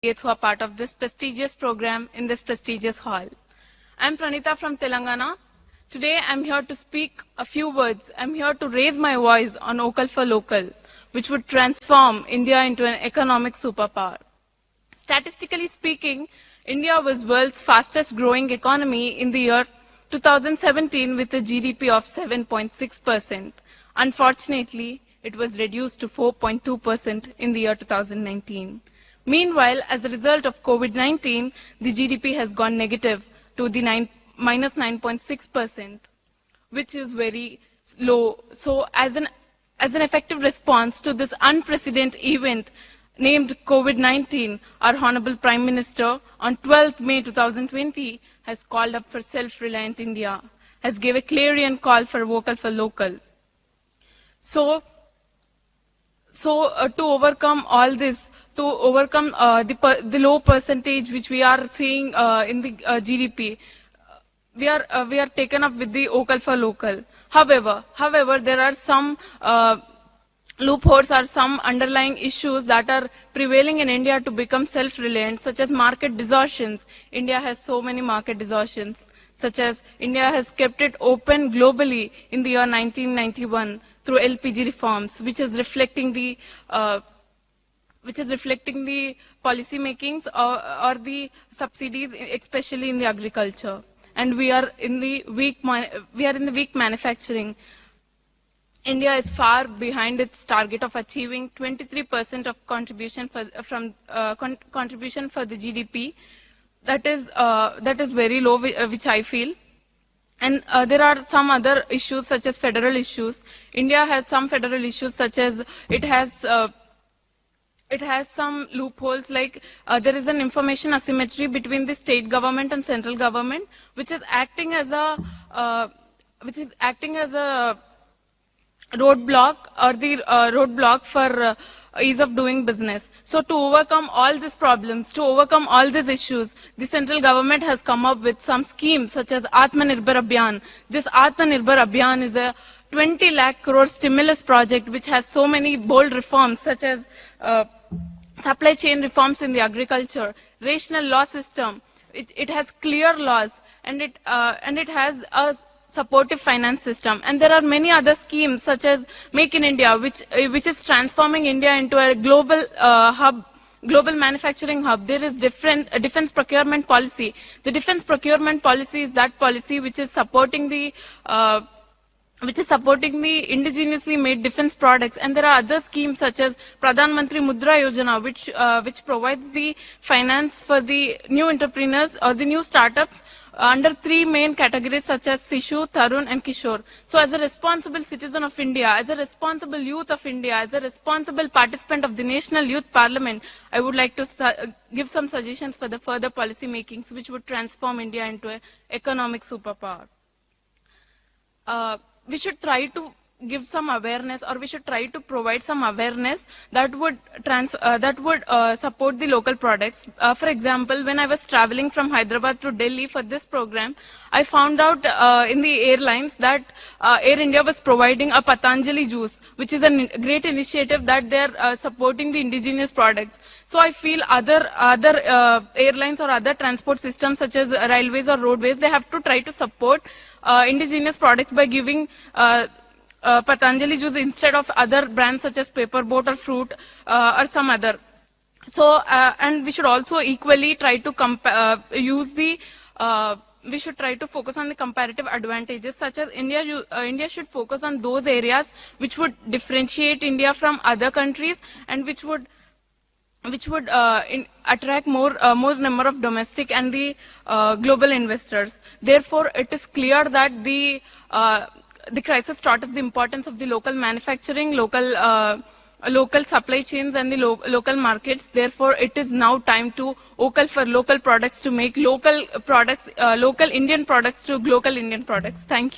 who are part of this prestigious program in this prestigious hall. I'm Pranita from Telangana. Today I'm here to speak a few words. I'm here to raise my voice on Vocal for Local, which would transform India into an economic superpower. Statistically speaking, India was world's fastest growing economy in the year 2017 with a GDP of 7.6%. Unfortunately, it was reduced to 4.2% in the year 2019. Meanwhile, as a result of COVID-19, the GDP has gone negative to the minus 9.6%, which is very low. So as an effective response to this unprecedented event named COVID-19, our Honorable Prime Minister on 12th May 2020 has called up for self-reliant India, has gave a clarion call for Vocal for Local. So to overcome all this, to overcome the low percentage which we are seeing in the GDP, we are taken up with the Vocal for Local. However, there are some loopholes or some underlying issues that are prevailing in India to become self-reliant, such as market distortions. India has so many market distortions, such as India has kept it open globally in the year 1991 through LPG reforms, which is reflecting the policy makings or the subsidies, especially in the agriculture. And we are in the weak manufacturing. India is far behind its target of achieving 23% of contribution for the GDP. That is very low, which I feel. And there are some other issues such as federal issues. India has some federal issues such as it has some loopholes, like there is an information asymmetry between the state government and central government, which is acting as a roadblock or the roadblock for ease of doing business. So to overcome all these problems, to overcome all these issues, the central government has come up with some schemes such as Atmanirbhar Abhiyan. This Atmanirbhar Abhiyan is a 20 lakh crore stimulus project which has so many bold reforms such as supply chain reforms in the agriculture, rational law system. It has clear laws, and it has a supportive finance system. And there are many other schemes such as Make in India, which is transforming India into a global global manufacturing hub. There is defense procurement policy. The defense procurement policy is that policy which is supporting the indigenously made defense products. And there are other schemes such as Pradhan Mantri Mudra Yojana, which provides the finance for the new entrepreneurs or the new startups under three main categories such as Sishu, Tarun and Kishore. So as a responsible citizen of India, as a responsible youth of India, as a responsible participant of the National Youth Parliament, I would like to give some suggestions for the further policy makings which would transform India into an economic superpower. We should try to give some awareness, or we should try to provide some awareness that would support the local products. For example, when I was traveling from Hyderabad to Delhi for this program, I found out in the airlines that Air India was providing a Patanjali juice, which is a great initiative that they are supporting the indigenous products. So I feel other airlines or other transport systems such as railways or roadways, they have to try to support indigenous products by giving Patanjali juice instead of other brands such as Paper Boat or Fruit or some other. So and we should also equally try to we should try to focus on the comparative advantages, such as India should focus on those areas which would differentiate India from other countries and which would attract more number of domestic and the global investors. Therefore, it is clear that the crisis taught us the importance of the local manufacturing, local supply chains and the local markets. Therefore, it is now time to Vocal for Local products, to make local products, local Indian products to global Indian products. Thank you.